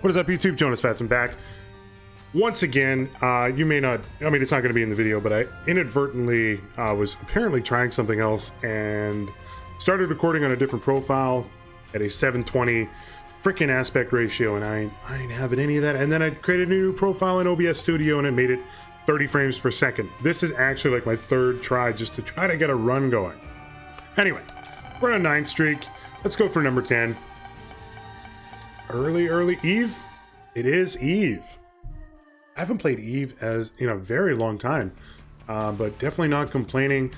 What is up, YouTube? Jonusfatson back. Once again, you may not, I mean, it's not going to be in the video, but I inadvertently was apparently trying something else and started recording on a different profile at a 720 freaking aspect ratio, and I ain't having any of that. And then I created a new profile in OBS Studio and it made it 30 frames per second. This is actually like my third try just to try to get a run going. Anyway, we're on a 9 streak. Let's go for number 10. Early Eve? It is Eve. I haven't played Eve as in a very long time, but definitely not complaining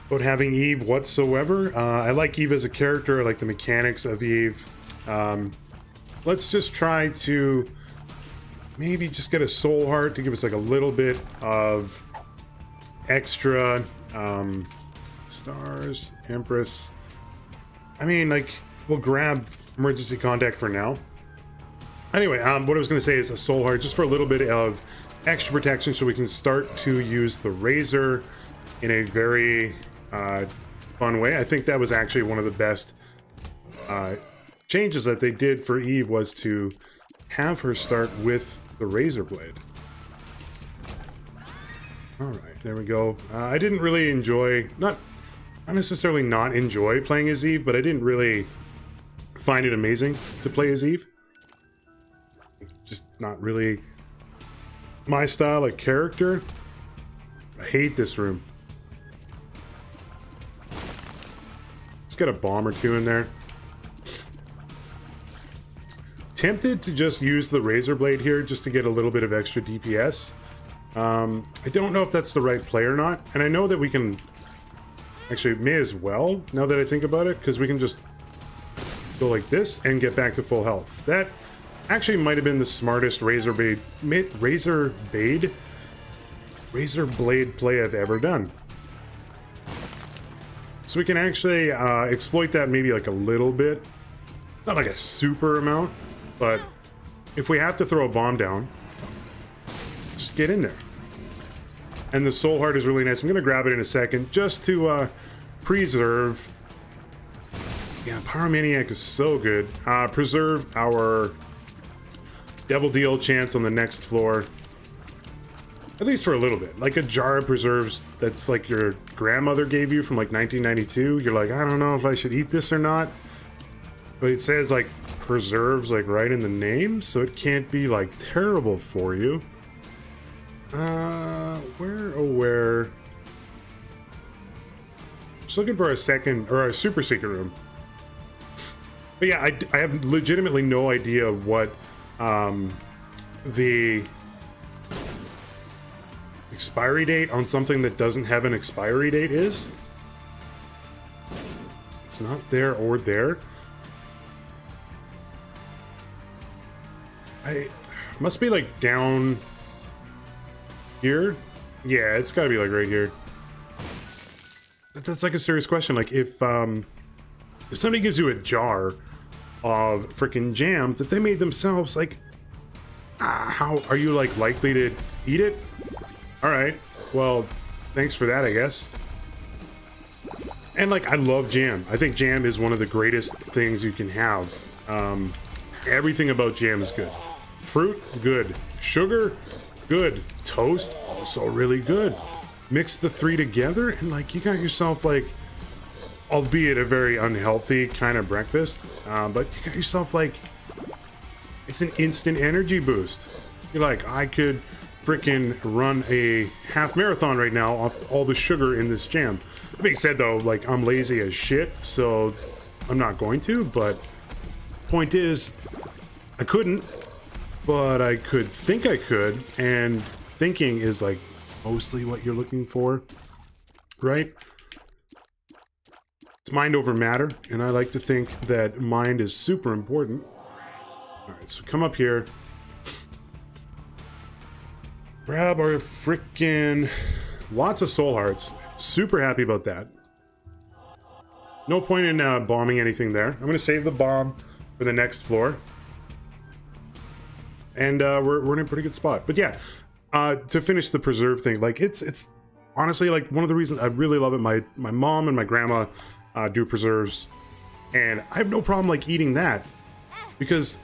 about having Eve whatsoever. I like Eve as a character. I like the mechanics of Eve. Let's just try to maybe just get a soul heart to give us like a little bit of extra stars, Empress. I mean, like, we'll grab emergency contact for now. Anyway, what I was going to say is a soul heart just for a little bit of extra protection so we can start to use the razor in a very fun way. I think that was actually one of the best changes that they did for Eve, was to have her start with the razor blade. All right, there we go. I didn't really enjoy, not necessarily not enjoy playing as Eve, but I didn't really find it amazing to play as Eve. Just not really my style of character. I hate this room. Let's get a bomb or two in there. Tempted to just use the razor blade here just to get a little bit of extra DPS. I don't know if that's the right play or not, and I know that we can actually, may as well now that I think about it, because we can just go like this and get back to full health. That actually might have been the smartest razor blade play I've ever done. So we can actually exploit that maybe like a little bit, not like a super amount, but if we have to throw a bomb down, just get in there. And the soul heart is really nice. I'm gonna grab it in a second just to preserve. Yeah, Pyromaniac is so good. Preserve our Devil Deal chance on the next floor. At least for a little bit. Like a jar of preserves that's like your grandmother gave you from like 1992. You're like, I don't know if I should eat this or not. But it says like preserves like right in the name, so it can't be like terrible for you. Where? Just looking for a second, or a super secret room. But yeah, I have legitimately no idea what the expiry date on something that doesn't have an expiry date is. It's not there or there. I must be like down here. Yeah, it's gotta be like right here. That's like a serious question. Like if somebody gives you a jar of freaking jam that they made themselves, like how are you like likely to eat it? All right, well, thanks for that, I guess. And like, I love jam. I think jam is one of the greatest things you can have. Everything about jam is good. Fruit, good. Sugar, good. Toast, also really good. Mix the three together and like you got yourself like, albeit a very unhealthy kind of breakfast, but you got yourself like, it's an instant energy boost. You're like, I could freaking run a half marathon right now off all the sugar in this jam. That being said though, like I'm lazy as shit, so I'm not going to, but point is, I couldn't, but I could think I could, and thinking is like mostly what you're looking for, right? It's mind over matter, and I like to think that mind is super important. All right, so come up here. Grab our frickin' lots of soul hearts. Super happy about that. No point in bombing anything there. I'm gonna save the bomb for the next floor. And we're in a pretty good spot. But yeah, to finish the preserve thing, like it's honestly like one of the reasons I really love it. My mom and my grandma do preserves, and I have no problem like eating that, because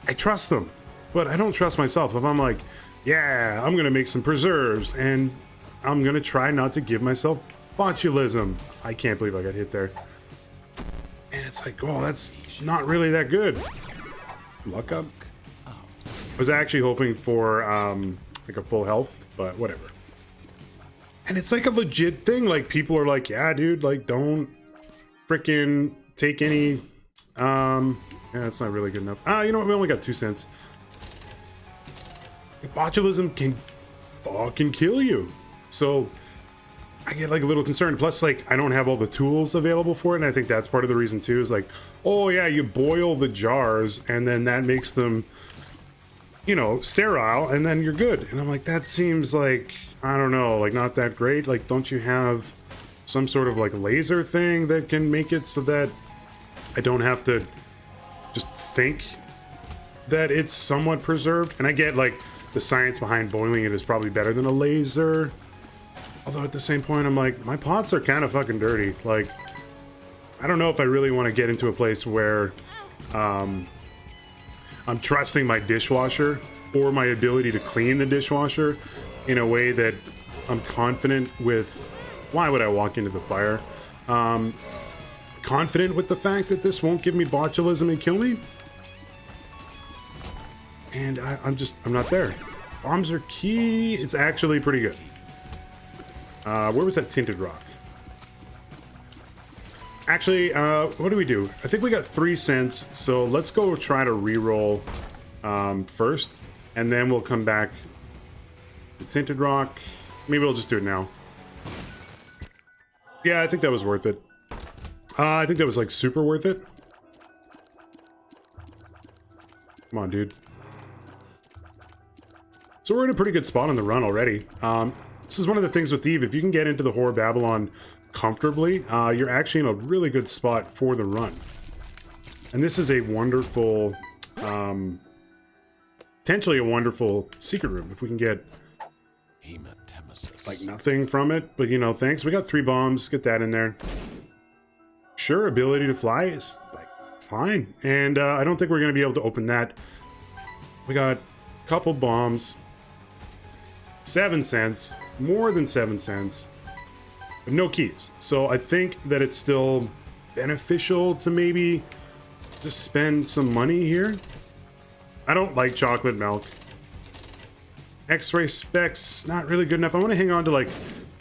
I trust them, but I don't trust myself. If I'm like, yeah, I'm gonna make some preserves and I'm gonna try not to give myself botulism. I can't believe I got hit there. And it's like, oh, that's not really that good. Luck up. I was actually hoping for like a full health, but whatever. And it's like a legit thing. Like people are like, yeah, dude, like don't freaking take any. Yeah, it's not really good enough. You know what? We only got 2 cents. Botulism can fucking kill you. So I get like a little concerned. Plus, like, I don't have all the tools available for it. And I think that's part of the reason too, is like, oh yeah, you boil the jars and then that makes them, you know, sterile and then you're good. And I'm like, that seems like, I don't know, like not that great. Like, don't you have some sort of like laser thing that can make it so that I don't have to just think that it's somewhat preserved? And I get like the science behind boiling it is probably better than a laser. Although at the same point, I'm like, my pots are kind of fucking dirty. Like, I don't know if I really want to get into a place where I'm trusting my dishwasher or my ability to clean the dishwasher in a way that I'm confident with. Why would I walk into the fire? Confident with the fact that this won't give me botulism and kill me? And I'm not there. Bombs are key. It's actually pretty good. Where was that tinted rock? Actually, what do we do? I think we got 3 cents, so let's go try to re-roll first, and then we'll come back to tinted rock. Maybe we'll just do it now. Yeah, I think that was worth it. I think that was like super worth it. Come on, dude. So we're in a pretty good spot on the run already. This is one of the things with Eve. If you can get into the Whore of Babylon comfortably, you're actually in a really good spot for the run. And this is a wonderful, potentially a wonderful secret room if we can get like nothing from it. But you know, thanks. We got 3 bombs. Get that in there. Sure, ability to fly is like fine. And I don't think we're going to be able to open that. We got a couple bombs. 7 cents, more than 7 cents, but no keys. So I think that it's still beneficial to maybe just spend some money here. I don't like chocolate milk. X-ray specs, not really good enough. I want to hang on to like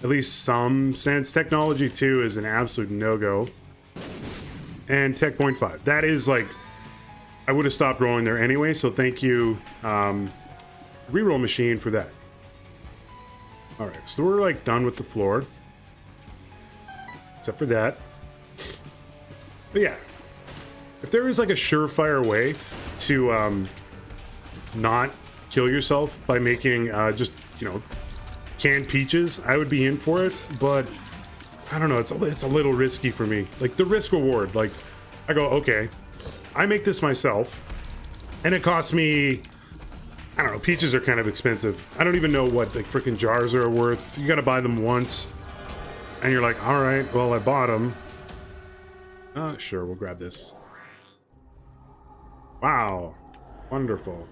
at least some sense. Technology 2 is an absolute no-go. And Tech Point 5. That is like, I would have stopped rolling there anyway, so thank you, reroll machine, for that. Alright, so we're like done with the floor. Except for that. But yeah. If there is like a surefire way to not kill yourself by making just, you know, canned peaches, I would be in for it. But I don't know, it's a little risky for me. Like the risk reward, like I go, okay, I make this myself and it costs me, I don't know, peaches are kind of expensive. I don't even know what like freaking jars are worth. You gotta buy them once and you're like, all right, well, I bought them. Sure, we'll grab this. Wow, wonderful.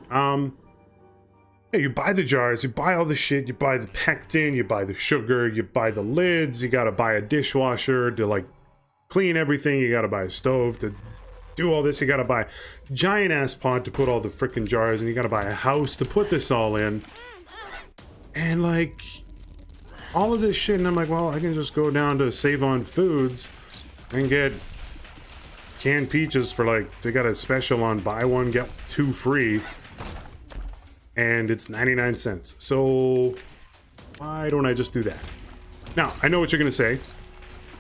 Yeah, you buy the jars, you buy all the shit, you buy the pectin, you buy the sugar, you buy the lids, you gotta buy a dishwasher to like clean everything, you gotta buy a stove to do all this, you gotta buy a giant ass pot to put all the freaking jars, and you gotta buy a house to put this all in. And like all of this shit, and I'm like, well, I can just go down to Save On Foods and get canned peaches for like, they got a special on buy one get 2 free, and it's 99 cents. So why don't I just do that? Now I know what you're gonna say,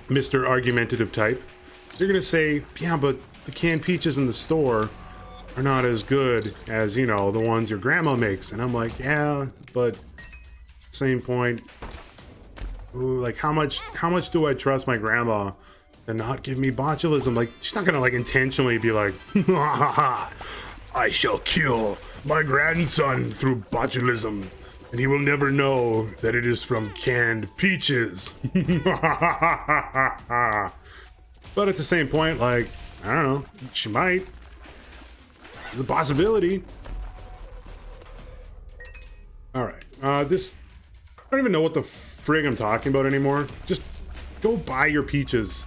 Mr. Argumentative type. You're gonna say, yeah, but the canned peaches in the store are not as good as, you know, the ones your grandma makes. And I'm like, yeah, but same point. Ooh, like how much do I trust my grandma to not give me botulism? Like, she's not gonna like intentionally be like, I shall kill my grandson through botulism, and he will never know that it is from canned peaches. But at the same point, like, I don't know, she might. There's a possibility. All right. This... I don't even know what the frig I'm talking about anymore. Just go buy your peaches.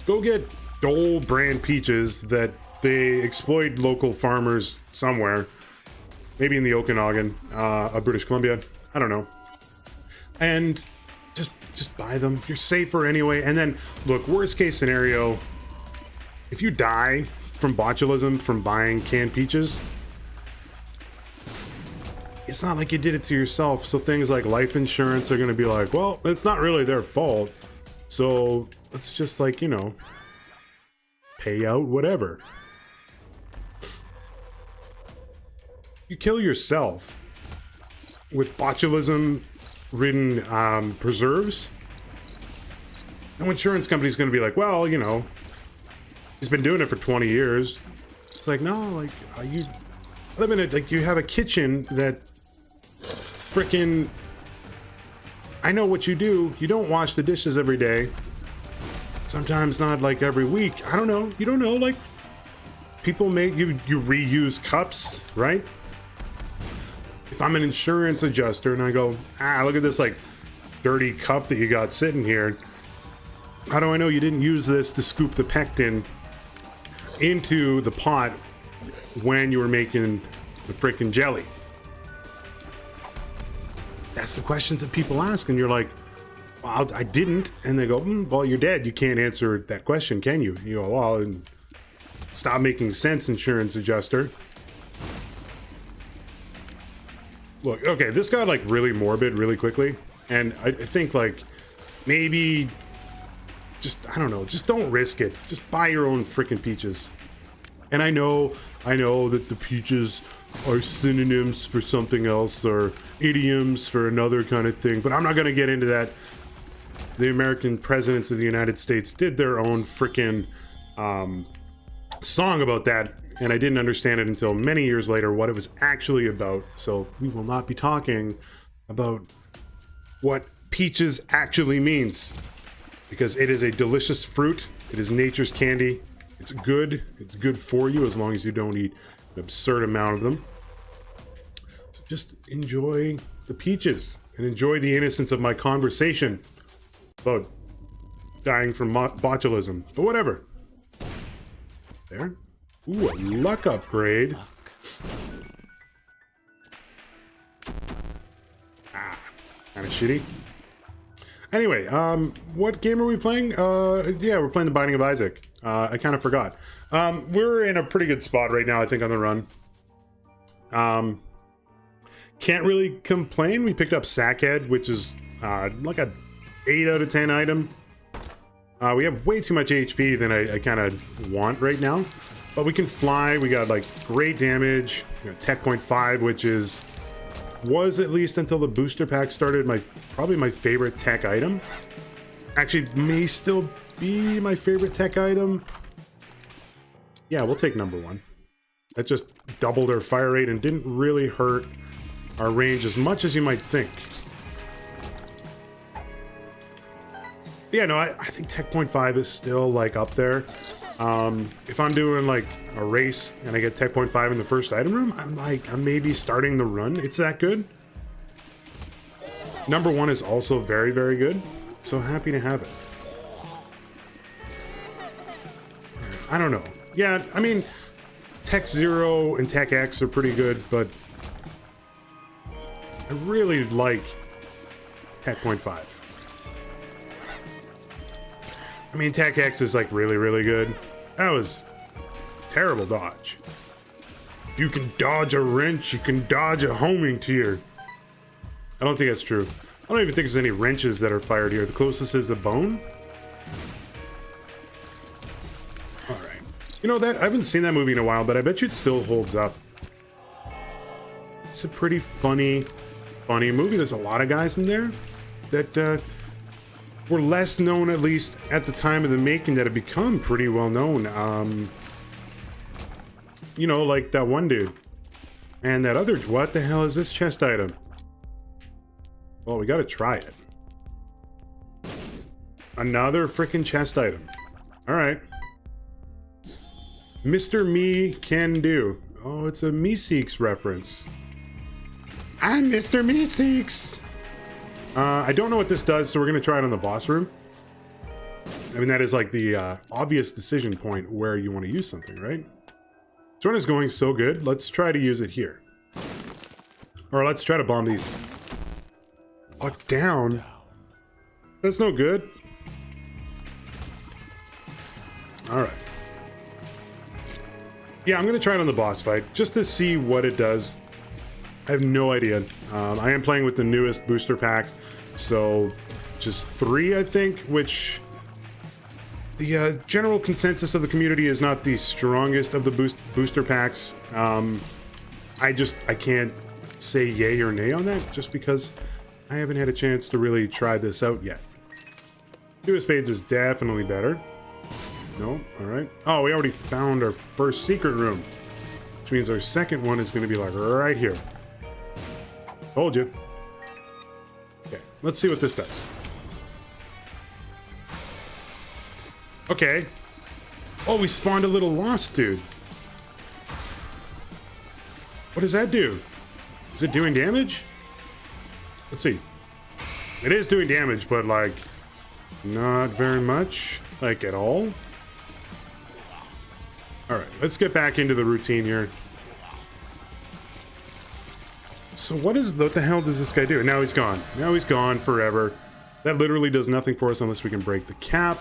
Go get Dole brand peaches that they exploit local farmers somewhere. Maybe in the Okanagan of British Columbia. I don't know. And just buy them. You're safer anyway. And then, look, worst case scenario, if you die from botulism from buying canned peaches, it's not like you did it to yourself. So things like life insurance are going to be like, well, it's not really their fault. So let's just, like, you know, pay out whatever. You kill yourself with botulism-ridden preserves. No insurance company's going to be like, well, you know, he's been doing it for 20 years. It's like, no, like, you live in it, like, you have a kitchen that frickin', I know what you do. You don't wash the dishes every day. Sometimes not, like, every week. I don't know. You don't know, like, people make, you reuse cups, right? If I'm an insurance adjuster and I go, look at this, like, dirty cup that you got sitting here. How do I know you didn't use this to scoop the pectin into the pot when you were making the frickin' jelly? That's the questions that people ask, and you're like, well, I didn't. And they go, well, you're dead. You can't answer that question, can you? You go, well, and stop making sense, insurance adjuster. Look, okay, this got, like, really morbid really quickly, and I think, like, maybe just, I don't know, just don't risk it. Just buy your own freaking peaches. And I know that the peaches are synonyms for something else, or idioms for another kind of thing, but I'm not gonna get into that. The American presidents of the United States did their own freaking song about that, and I didn't understand it until many years later what it was actually about. So we will not be talking about what peaches actually means, because it is a delicious fruit. It is nature's candy. It's good. It's good for you as long as you don't eat an absurd amount of them. So just enjoy the peaches and enjoy the innocence of my conversation about dying from botulism, but whatever. There. Ooh, a luck upgrade. Kind of shitty. Anyway, what game are we playing? Yeah, we're playing The Binding of Isaac. I kind of forgot. We're in a pretty good spot right now, I think, on the run. Can't really complain. We picked up Sackhead, which is like a 8 out of 10 item. We have way too much HP than I kind of want right now. But we can fly. We got, like, great damage. We got Tech Point 5, which was at least until the booster pack started probably my favorite tech item. Actually, may still be my favorite tech item. Yeah, we'll take number 1. That just doubled our fire rate and didn't really hurt our range as much as you might think. Yeah, no, I think Tech Point 5 is still, like, up there. If I'm doing, like, a race and I get Tech Point 5 in the first item room, I'm maybe starting the run. It's that good. Number 1 is also very, very good. So happy to have it. I don't know. Yeah, I mean, Tech 0 and Tech X are pretty good, but I really like Tech Point 5. I mean, Tech X is, like, really, really good. That was terrible dodge. If you can dodge a wrench, you can dodge a homing tear. I don't think that's true. I don't even think there's any wrenches that are fired here. The closest is the bone. Alright. You know, that I haven't seen that movie in a while, but I bet you it still holds up. It's a pretty funny movie. There's a lot of guys in there that were less known, at least at the time of the making, that have become pretty well known. You know, like that one dude. And that other... What the hell is this chest item? Well, we gotta try it. Another freaking chest item. Alright. Mr. Me can do. Oh, it's a Meeseeks reference. I'm Mr. Meeseeks! I don't know what this does, so we're gonna try it on the boss room. I mean, that is like the obvious decision point where you want to use something, right? This one is going so good. Let's try to use it here. Or let's try to bomb these. Oh, down. That's no good. Alright. Yeah, I'm going to try it on the boss fight, just to see what it does. I have no idea. I am playing with the newest booster pack, so just 3, I think, which... The general consensus of the community is not the strongest of the booster packs. I can't say yay or nay on that, just because I haven't had a chance to really try this out yet. 2 of Spades is definitely better. No? Alright. Oh, we already found our first secret room, which means our second one is going to be like right here. Told you. Okay, let's see what this does. Okay. Oh, we spawned a little lost dude. What does that do? Is it doing damage? Let's see. It is doing damage, but like not very much, like at all. All right, let's get back into the routine here. So what the hell does this guy do? Now he's gone. Now he's gone forever. That literally does nothing for us unless we can break the cap.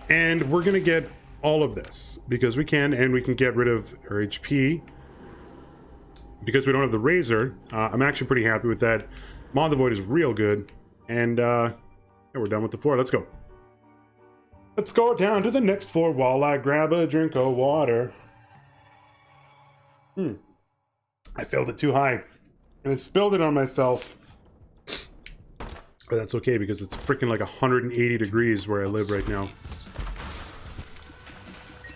And we're going to get all of this because we can, and we can get rid of our HP because we don't have the razor. I'm actually pretty happy with that. Maw of the Void is real good. And yeah, we're done with the floor. Let's go. Let's go down to the next floor while I grab a drink of water. I filled it too high and I spilled it on myself. But that's okay because it's freaking like 180 degrees where I live right now.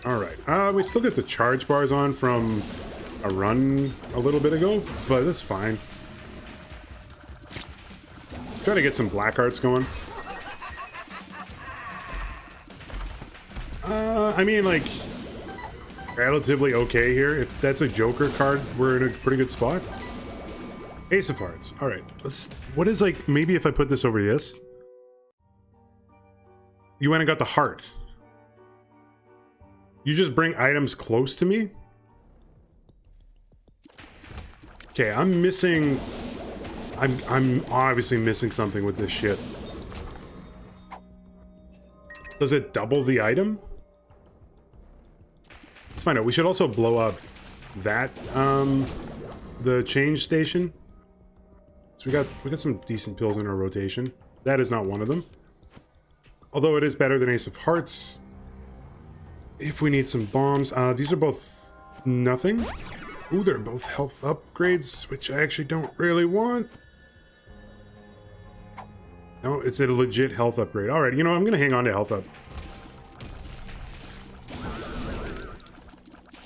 Alright, we still get the charge bars on from a run a little bit ago, but that's fine. Trying to get some black arts going. I mean, like, relatively okay here. If that's a Joker card, we're in a pretty good spot. Ace of Hearts. Alright, what is, like, maybe if I put this over this? You went and got the heart. You just bring items close to me? Okay, I'm missing... I'm obviously missing something with this shit. Does it double the item? Let's find out. We should also blow up that, the change station. So we got some decent pills in our rotation. That is not one of them. Although it is better than Ace of Hearts. If we need some bombs, these are both nothing. Ooh, they're both health upgrades, which I actually don't really want. No, it's a legit health upgrade. Alright, you know, I'm gonna hang on to health up.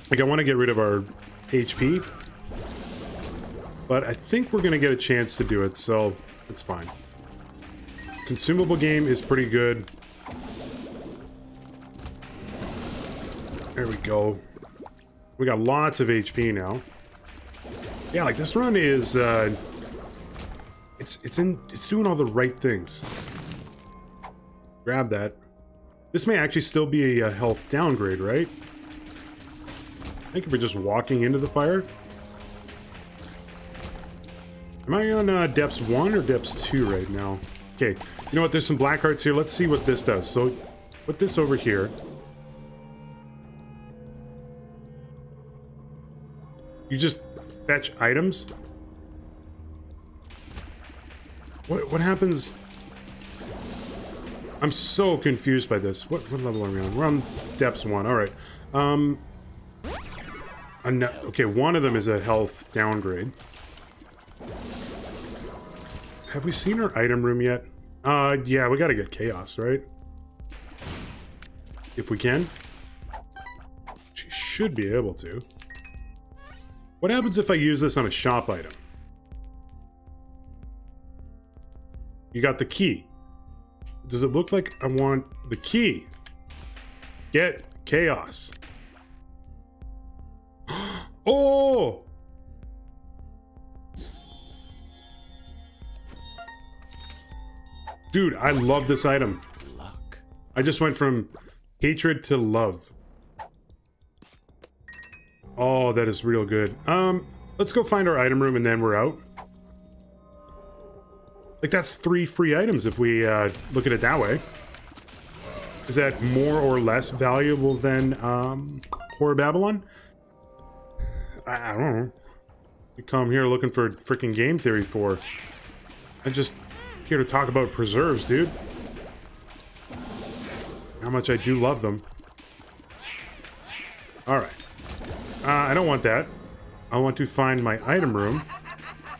Like, I want to get rid of our HP. But I think we're gonna get a chance to do it, so it's fine. Consumable game is pretty good. There we go. We got lots of HP now. Yeah, like this run is it's doing all the right things. Grab that. This may actually still be a health downgrade, right? I think if we're just walking into the fire. Am I on depths 1 or depths 2 right now? Okay, you know what? There's some black hearts here. Let's see what this does. So, put this over here. You just fetch items? What happens? I'm so confused by this. What level are we on? We're on depths 1. Alright. Okay, one of them is a health downgrade. Have we seen our item room yet? Yeah, we gotta get Chaos, right? If we can. She should be able to. What happens if I use this on a shop item? You got the key. Does it look like I want the key? Get Chaos. Oh! Dude, I love this item. Luck. I just went from hatred to love. Oh, that is real good. Let's go find our item room and then we're out. Like, that's 3 free items if we look at it that way. Is that more or less valuable than Horror Babylon? I don't know. We come here looking for freaking game theory for. I'm just here to talk about preserves, dude. How much I do love them. Alright. I don't want that. I want to find my item room.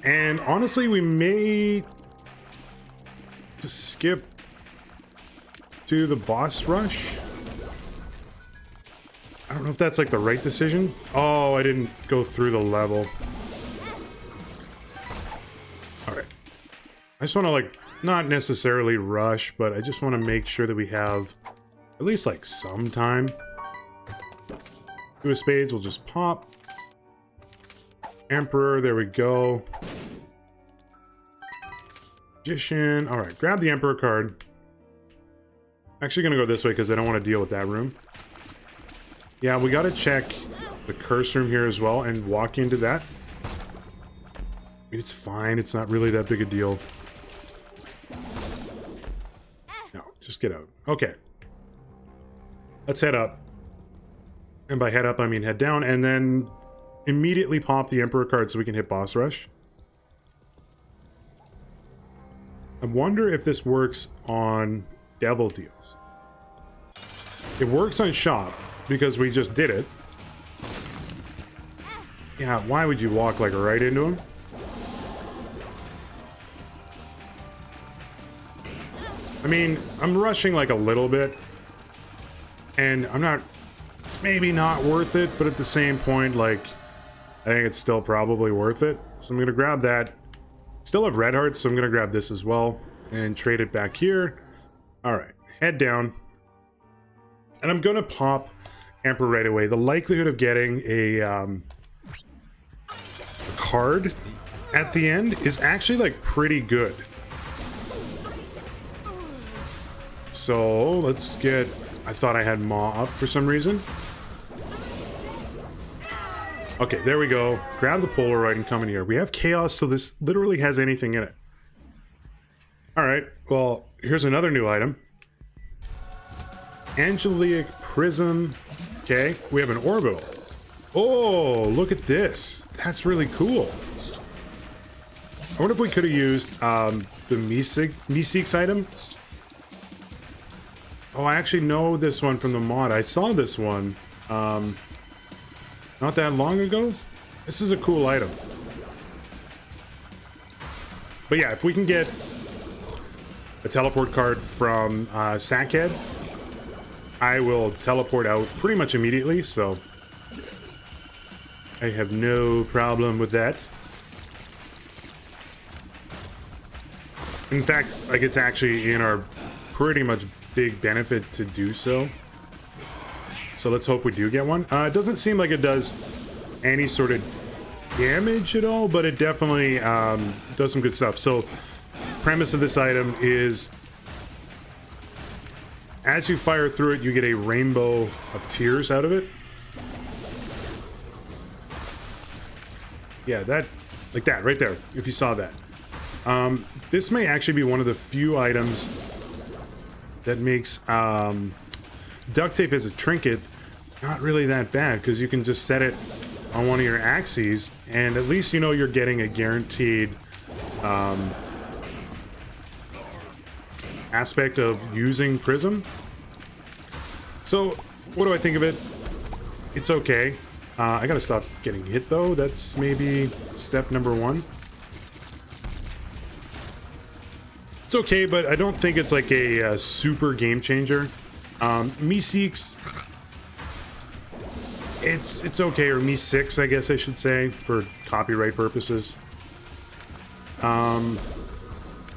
And honestly, we may just skip to the boss rush. I don't know if that's like the right decision. Oh, I didn't go through the level. Alright. I just want to like, not necessarily rush, but I just want to make sure that we have at least like some time. Two of spades, we'll just pop. Emperor, there we go. Magician. Alright, grab the Emperor card. Actually gonna go this way because I don't want to deal with that room. Yeah, we gotta check the curse room here as well and walk into that. I mean, it's fine. It's not really that big a deal. No, just get out. Okay. Let's head up. And by head up, I mean head down, and then immediately pop the Emperor card so we can hit boss rush. I wonder if this works on Devil Deals. It works on Shop, because we just did it. Yeah, why would you walk like right into him? I mean, I'm rushing like a little bit. And I'm not... It's maybe not worth it, but at the same point, like... I think it's still probably worth it. So I'm gonna grab that. Still have red hearts, so I'm gonna grab this as well. And trade it back here. Alright, head down. And I'm gonna pop Emperor right away. The likelihood of getting a card at the end is actually like pretty good. So let's get... I thought I had Maw up for some reason. Okay, there we go. Grab the Polaroid and come in here. We have Chaos, so this literally has anything in it. Alright, well, here's another new item. Angelic Prism. Okay, we have an Orbital. Oh, look at this. That's really cool. I wonder if we could have used the Meeseeks item. Oh, I actually know this one from the mod. I saw this one not that long ago. This is a cool item. But yeah, if we can get a teleport card from Sackhead, I will teleport out pretty much immediately, so I have no problem with that. In fact, like, it's actually in our pretty much big benefit to do so. So let's hope we do get one. It doesn't seem like it does any sort of damage at all, but it definitely does some good stuff. So premise of this item is as you fire through it, you get a rainbow of tears out of it. Yeah, that, like that, right there, if you saw that. This may actually be one of the few items that makes duct tape as a trinket not really that bad, because you can just set it on one of your axes, and at least you know you're getting a guaranteed aspect of using Prism. So, what do I think of it? It's okay. I gotta stop getting hit, though. That's maybe step number 1. It's okay, but I don't think it's like a super game changer. Meeseeks, it's okay, or Me6, I guess I should say, for copyright purposes.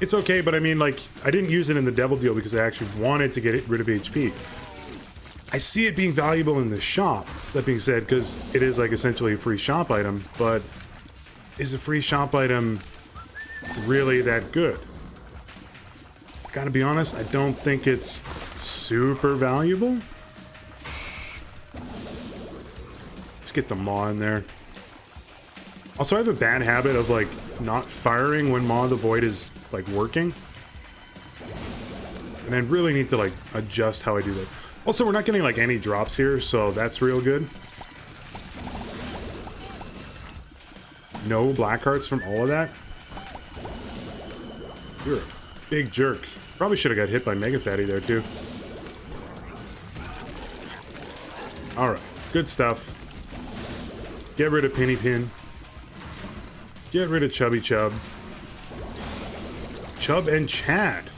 It's okay, but I mean, like, I didn't use it in the Devil Deal because I actually wanted to get rid of HP. I see it being valuable in the shop, that being said, because it is like essentially a free shop item, but is a free shop item really that good? Gotta be honest, I don't think it's super valuable. Let's get the Maw in there. Also, I have a bad habit of like not firing when Maw of the Void is like working. And I really need to like adjust how I do that. Also, we're not getting like any drops here, so that's real good. No black hearts from all of that. You're a big jerk. Probably should have got hit by Mega Fatty there too. Alright, good stuff. Get rid of Penny Pin. Get rid of Chubby Chub. Chub and Chad.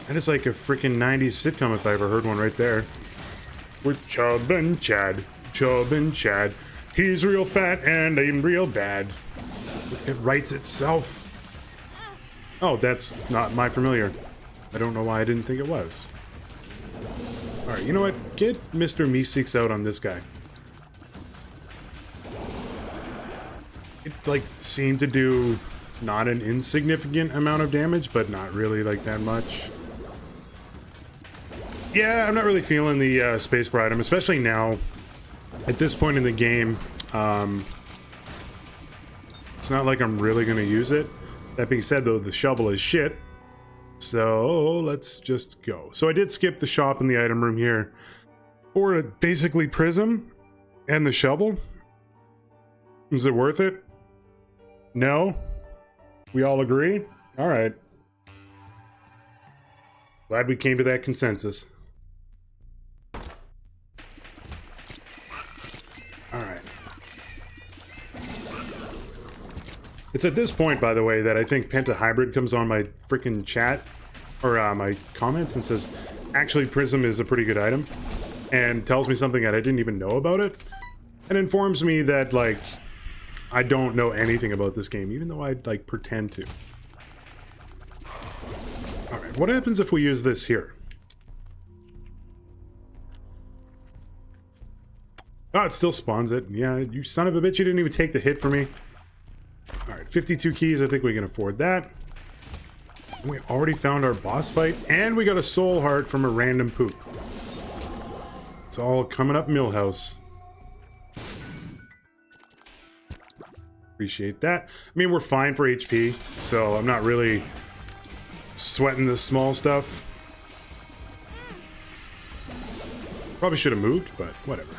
That is like a freaking 90s sitcom if I ever heard one right there. We're Chub and Chad. Chub and Chad. He's real fat and I'm real bad. It writes itself. Oh, that's not my familiar. I don't know why I didn't think it was. Alright, you know what? Get Mr. Meeseeks out on this guy. It, like, seemed to do not an insignificant amount of damage, but not really, like, that much. Yeah, I'm not really feeling the Space Bar item, especially now. At this point in the game, it's not like I'm really going to use it. That being said, though, the shovel is shit. So, let's just go. So I did skip the shop in the item room here for basically Prism and the shovel. Is it worth it? No? We all agree? Alright. Glad we came to that consensus. Alright. It's at this point, by the way, that I think Penta Hybrid comes on my freaking chat, or my comments, and says, actually, Prism is a pretty good item, and tells me something that I didn't even know about it, and informs me that, like, I don't know anything about this game, even though I'd, like, pretend to. Alright, what happens if we use this here? Oh, it still spawns it. Yeah, you son of a bitch, you didn't even take the hit for me. Alright, 52 keys, I think we can afford that. We already found our boss fight, and we got a soul heart from a random poop. It's all coming up Millhouse. Appreciate that. I mean, we're fine for HP, so I'm not really sweating the small stuff. Probably should have moved, but whatever.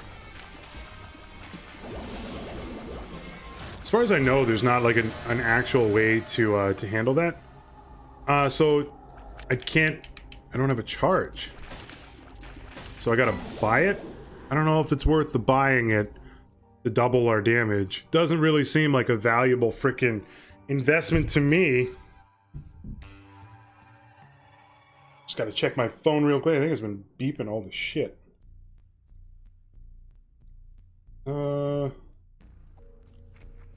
As far as I know, there's not like an actual way to handle that. So I don't have a charge. So I gotta buy it. I don't know if it's worth the buying it to double our damage. Doesn't really seem like a valuable freaking investment to me. Just gotta check my phone real quick. I think it's been beeping all the shit.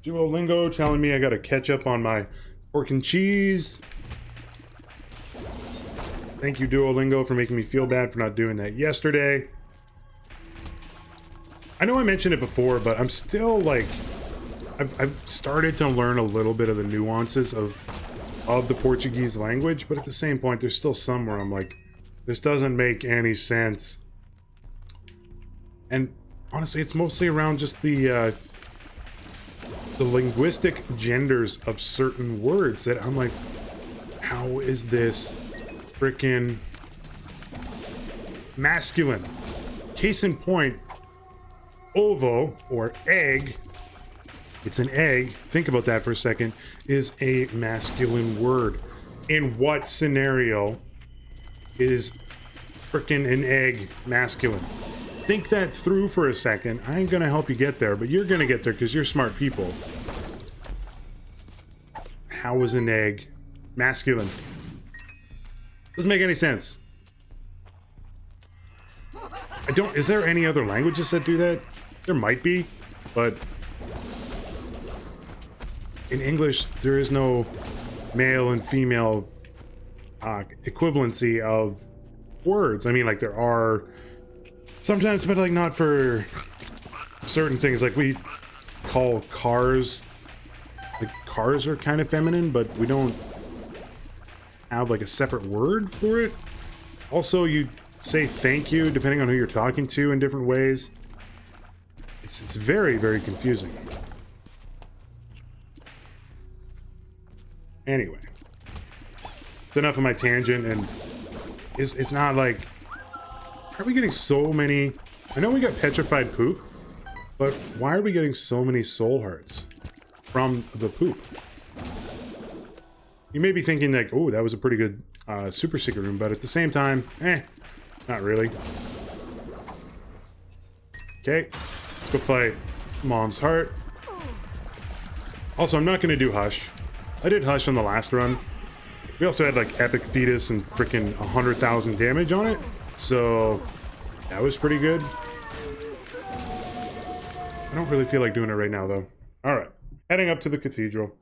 Duolingo telling me I gotta catch up on my pork and cheese. Thank you, Duolingo, for making me feel bad for not doing that yesterday. I know I mentioned it before, but I'm still like, I've started to learn a little bit of the nuances of the Portuguese language, but at the same point, there's still some where I'm like, this doesn't make any sense. And honestly, it's mostly around just the linguistic genders of certain words that I'm like, how is this frickin' masculine? Case in point, ovo, or egg, it's an egg, think about that for a second, is a masculine word. In what scenario is frickin' an egg masculine? Think that through for a second. I ain't gonna help you get there, but you're gonna get there because you're smart people. How is an egg masculine? Doesn't make any sense. Is there any other languages that do that? There might be, but in English, there is no male and female equivalency of words. I mean, like, there are Sometimes, but like not for certain things. Like we call cars, like cars are kind of feminine, but we don't have like a separate word for it. Also, you say thank you depending on who you're talking to in different ways. It's very, very confusing. Anyway, it's enough of my tangent, and it's not like, are we getting so many? I know we got petrified poop, but why are we getting so many soul hearts from the poop? You may be thinking like, oh, that was a pretty good super secret room, but at the same time, not really. Okay, let's go fight Mom's heart. Also, I'm not going to do Hush. I did Hush on the last run. We also had like Epic Fetus and freaking 100,000 damage on it, so that was pretty good. I don't really feel like doing it right now, though. All right, heading up to the cathedral.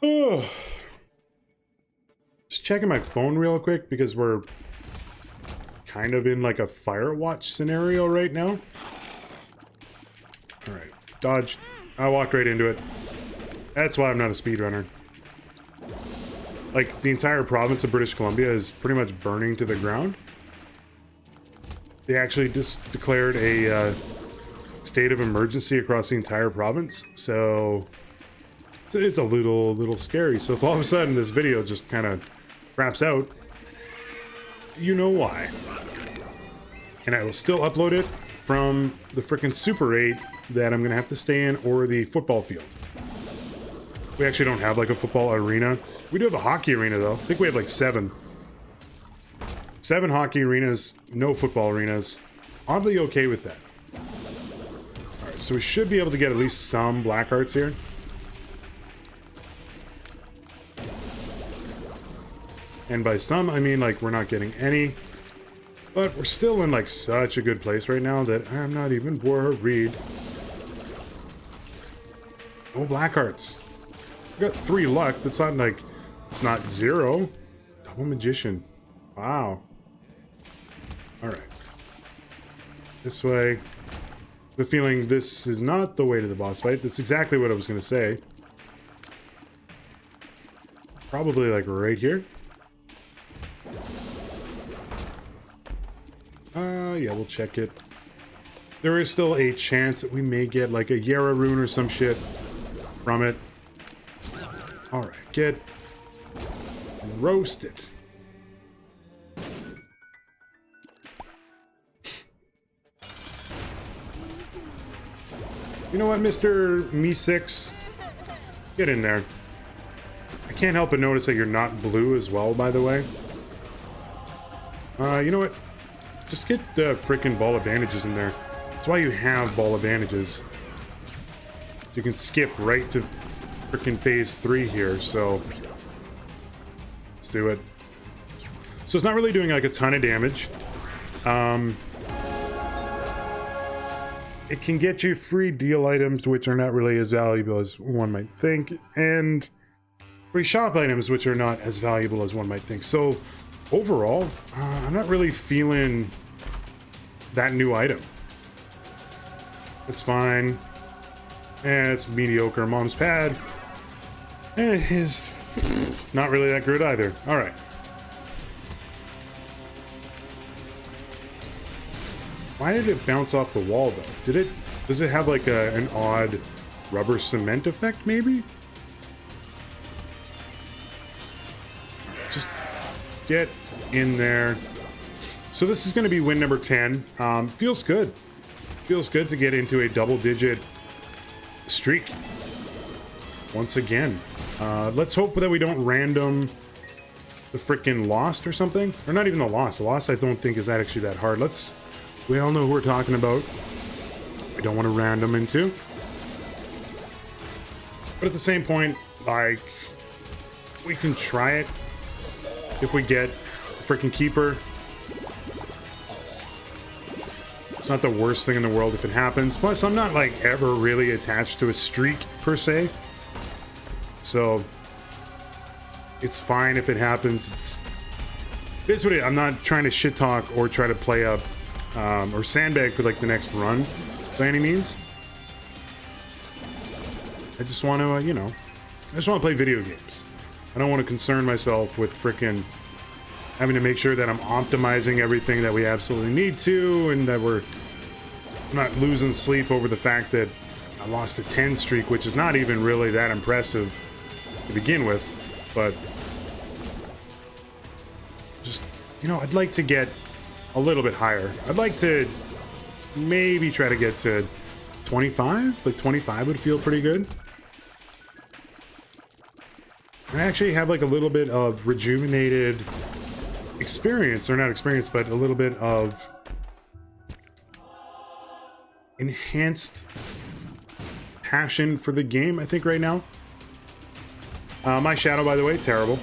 Oh. Just checking my phone real quick because we're kind of in like a Firewatch scenario right now. All right, dodged. I walked right into it. That's why I'm not a speedrunner. Like, the entire province of British Columbia is pretty much burning to the ground. They actually just declared a state of emergency across the entire province, so it's a little scary. So if all of a sudden this video just kind of craps out, you know why. And I will still upload it from the frickin' Super 8 that I'm gonna have to stay in, or the football field. We actually don't have like a football arena. We do have a hockey arena though. I think we have like 7 hockey arenas, no football arenas. Oddly okay with that. Alright, so we should be able to get at least some black hearts here. And by some, I mean like we're not getting any. But we're still in like such a good place right now that I'm not even worried. Oh, black hearts. We got 3 luck. That's not like, it's not 0. Double magician. Wow. Alright. This way. The feeling this is not the way to the boss fight. That's exactly what I was going to say. Probably like right here. Yeah, we'll check it. There is still a chance that we may get like a Yara rune or some shit from it. Alright, get roasted. You know what, Mr. Me6? Get in there. I can't help but notice that you're not blue as well, by the way. You know what? Just get the frickin' ball of bandages in there. That's why you have ball of bandages. You can skip right to frickin' phase 3 here, so let's do it. So it's not really doing like a ton of damage. It can get you free deal items, which are not really as valuable as one might think, and free shop items, which are not as valuable as one might think. So overall, I'm not really feeling that new item. It's fine. And it's mediocre. Mom's pad is not really that good either. Alright. Why did it bounce off the wall though? Does it have like an odd rubber cement effect maybe? Just get in there. So this is going to be win number 10. Feels good. Feels good to get into a double-digit streak once again. Let's hope that we don't random the frickin' Lost or something. Or not even the Lost. The Lost I don't think is actually that hard. We all know who we're talking about. We don't want to random into. But at the same point, like, we can try it if we get a frickin' keeper. It's not the worst thing in the world if it happens. Plus, I'm not, like, ever really attached to a streak, per se. So, it's fine if it happens. This is what it is. I'm not trying to shit talk or try to play up or sandbag for like the next run by any means. I just want to, you know, I just want to play video games. I don't want to concern myself with frickin' having to make sure that I'm optimizing everything that we absolutely need to, and that we're not losing sleep over the fact that I lost a 10 streak, which is not even really that impressive to begin with, but just, you know, I'd like to get a little bit higher. I'd like to maybe try to get to 25. Like 25 would feel pretty good. I actually have like a little bit of rejuvenated experience, or not experience, but a little bit of enhanced passion for the game, I think, right now. My shadow, by the way, terrible.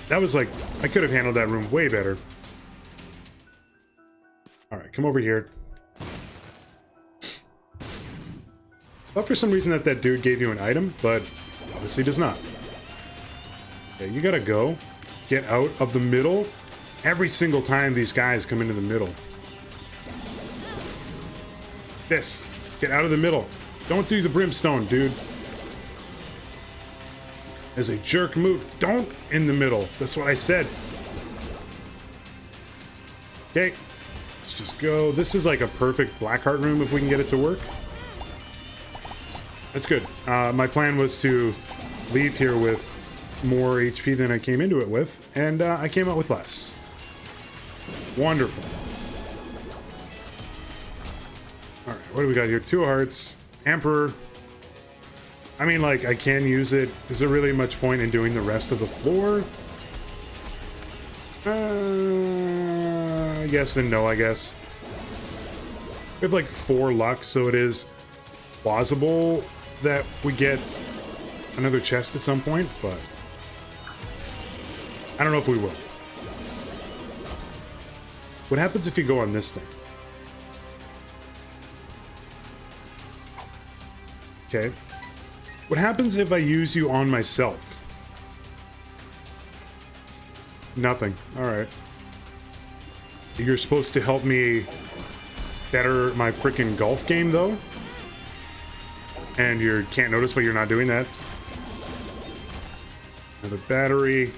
That was like, I could have handled that room way better. Alright, come over here. Thought for some reason that dude gave you an item, but obviously does not. Okay, you gotta go. Get out of the middle. Every single time these guys come into the middle. This. Get out of the middle. Don't do the brimstone, dude. As a jerk move, don't in the middle. That's what I said. Okay. Let's just go. This is like a perfect Blackheart room if we can get it to work. That's good. My plan was to leave here with more HP than I came into it with, and I came out with less. Wonderful. Alright, what do we got here? 2 hearts. Emperor. I mean, like, I can use it. Is there really much point in doing the rest of the floor? Yes and no, I guess. We have like 4 luck, so it is plausible that we get another chest at some point, but I don't know if we will. What happens if you go on this thing? Okay. What happens if I use you on myself? Nothing. Alright. You're supposed to help me better my freaking golf game, though? And you can't notice, but you're not doing that. Another battery.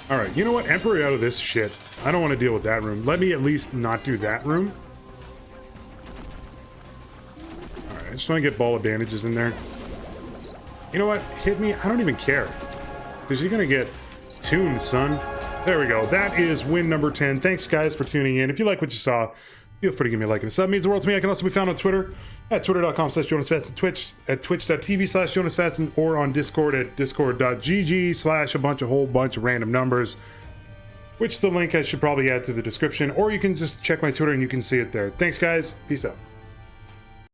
Alright, you know what? Emperor out of this shit. I don't want to deal with that room. Let me at least not do that room. Alright, I just want to get ball of bandages in there. You know what? Hit me. I don't even care. Because you're going to get tuned, son. There we go. That is win number 10. Thanks, guys, for tuning in. If you like what you saw, feel free to give me a like and a sub. It means the world to me. I can also be found on Twitter at twitter.com/Jonusfatson, Twitch at twitch.tv/Jonusfatson, or on Discord at discord.gg/whole bunch of random numbers, which the link I should probably add to the description, or you can just check my Twitter and you can see it there. Thanks, guys. Peace out.